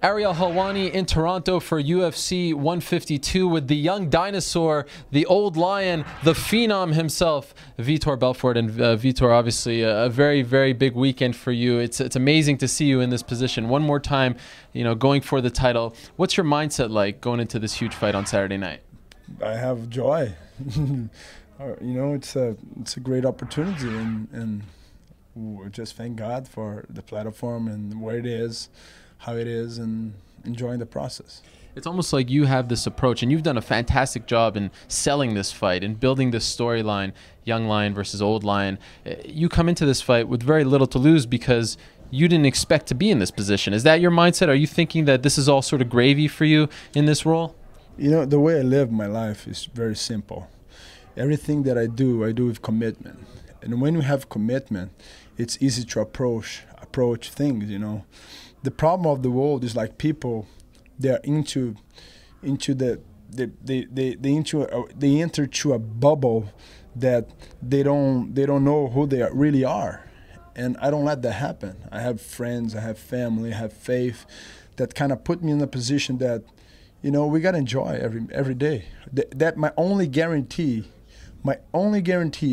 Ariel Helwani in Toronto for UFC 152 with the young dinosaur, the old lion, the phenom himself, Vitor Belfort. And Vitor, obviously a very, very big weekend for you. It's amazing to see you in this position. One more time, going for the title. What's your mindset like going into this huge fight on Saturday night? I have joy. It's a great opportunity, and we just thank God for the platform and where it is, how it is, and enjoying the process. It's almost like you have this approach, and you've done a fantastic job in selling this fight and building this storyline, young lion versus old lion. You come into this fight with very little to lose because you didn't expect to be in this position. Is that your mindset? Are you thinking that this is all sort of gravy for you in this role? The way I live my life is very simple. Everything that I do with commitment. And when you have commitment, it's easy to approach things, The problem of the world is like people, they're they enter to a bubble that they don't know who they really are. And I don't let that happen. I have friends, I have family, I have faith that kind of put me in a position that, we got to enjoy every day. That my only guarantee,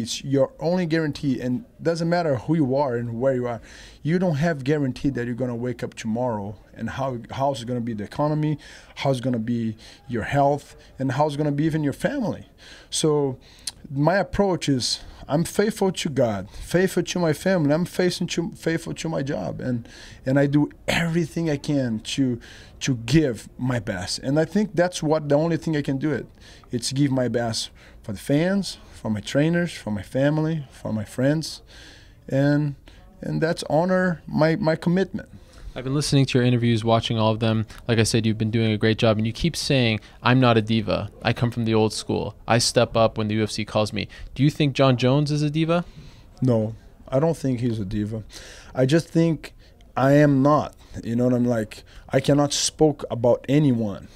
it's your only guarantee, and doesn't matter who you are and where you are. You don't have guarantee that you're going to wake up tomorrow and how's going to be the economy, how's going to be your health, and how's going to be even your family. So my approach is I'm faithful to God, faithful to my family, I'm faithful to my job, and I do everything I can to give my best. And I think that's the only thing I can do it. It's give my best for the fans, for my trainers, for my family, for my friends, and that's honor my commitment. I've been listening to your interviews, watching all of them. Like I said, you've been doing a great job, and you keep saying, I'm not a diva. I come from the old school. I step up when the UFC calls me. Do you think Jon Jones is a diva? No, I don't think he's a diva. I just think I am not. I cannot speak about anyone,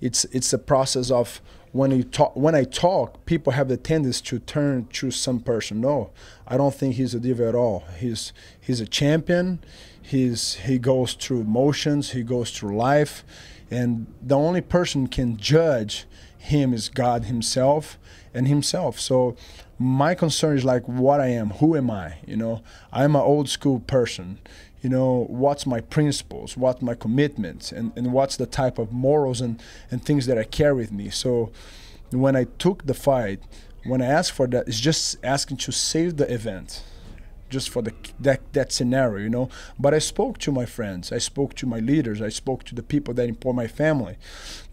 It's a process of when I talk, people have the tendency to turn to some person. No, I don't think he's a diva at all. He's a champion. He goes through emotions, he goes through life, and the only person can judge him is God himself and himself. So my concern is like what I am, who am I? I'm an old school person. What's my principles, what's my commitments, and what's the type of morals and things that I carry with me. So when I took the fight, when I asked for that, it's just asking to save the event, just for that scenario, But I spoke to my friends, I spoke to my leaders, I spoke to the people that import my family,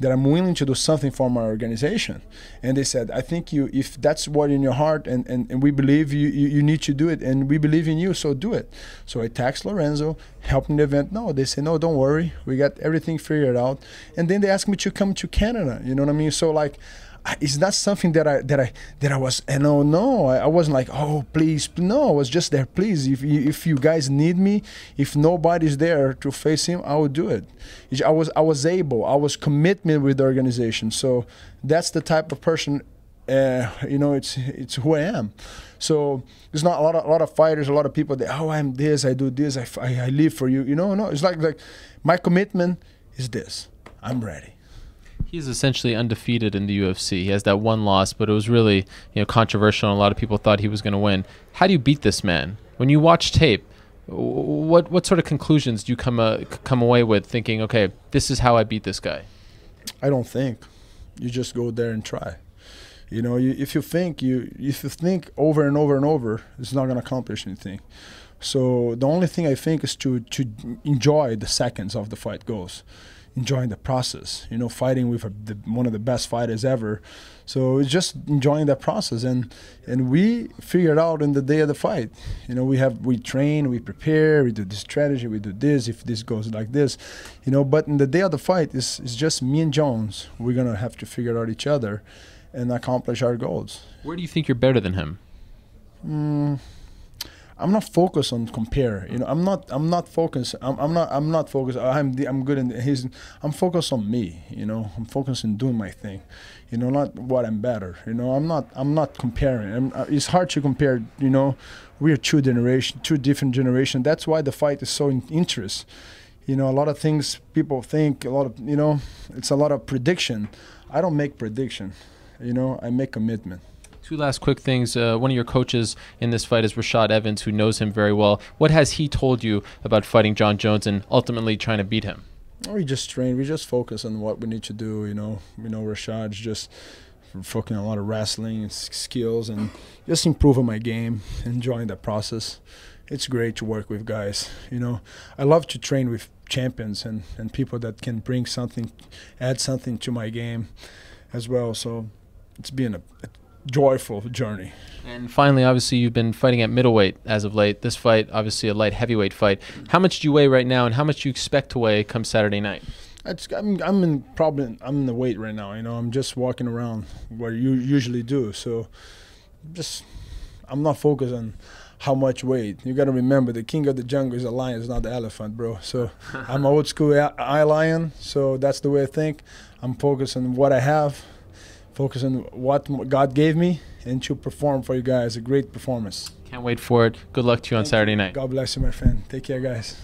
that I'm willing to do something for my organization. And they said, I think if that's what in your heart, and we believe you need to do it, and we believe in you, so do it. So I text Lorenzo, helping the event. No, they say, no, don't worry, we got everything figured out. And then they asked me to come to Canada, you know what I mean? So it's not something that I was, I wasn't like, oh, please, no, I was just there, please, if you guys need me, if nobody's there to face him, I will do it. I was committed with the organization. So that's the type of person, it's who I am. So there's not a lot of fighters, a lot of people that, oh, I'm this, I do this, I live for you, no, it's like my commitment is this, I'm ready. He's essentially undefeated in the UFC. He has that one loss, but it was really controversial, and a lot of people thought he was going to win. How do you beat this man? When you watch tape, what sort of conclusions do you come away with thinking, okay, this is how I beat this guy? I don't think. You just go there and try. If you think over and over and over, it's not going to accomplish anything. So the only thing I think is to enjoy the seconds of the fight goes. Enjoying the process, fighting with one of the best fighters ever. So it's just enjoying that process, and we figured out in the day of the fight. We train, we prepare, we do this strategy, we do this, if this goes like this, But in the day of the fight, it's just me and Jones. We're gonna have to figure out each other and accomplish our goals. Where do you think you're better than him? I'm not focused on compare. I'm not focused. I'm not focused. I'm good in I'm focused on me. I'm focused on doing my thing. Not what I'm better. I'm not comparing. It's hard to compare. We are two different generations. That's why the fight is so interesting. You know, a lot of things people think, a lot of, you know, it's a lot of prediction. I don't make prediction, you know, I make commitment. Two last quick things. One of your coaches in this fight is Rashad Evans, who knows him very well. What has he told you about fighting Jon Jones and ultimately trying to beat him? We just train. We just focus on what we need to do. You know, Rashad's just focusing on a lot of wrestling and skills and just improving my game, enjoying the process. It's great to work with guys. You know, I love to train with champions and people that can bring something, add something to my game as well. So it's been a joyful journey. And finally, obviously, you've been fighting at middleweight as of late. This fight, obviously, a light heavyweight fight. How much do you weigh right now, and how much do you expect to weigh come Saturday night? I'm in the weight right now. You know, I'm just walking around where you usually do. So, I'm not focused on how much weight. You got to remember, the king of the jungle is a lion, it's not the elephant, bro. So, I'm an old school eye lion. So that's the way I think. I'm focused on what I have, focus on what God gave me, and to perform for you guys. A great performance. Can't wait for it. Good luck to you on Saturday night. God bless you, my friend. Take care, guys.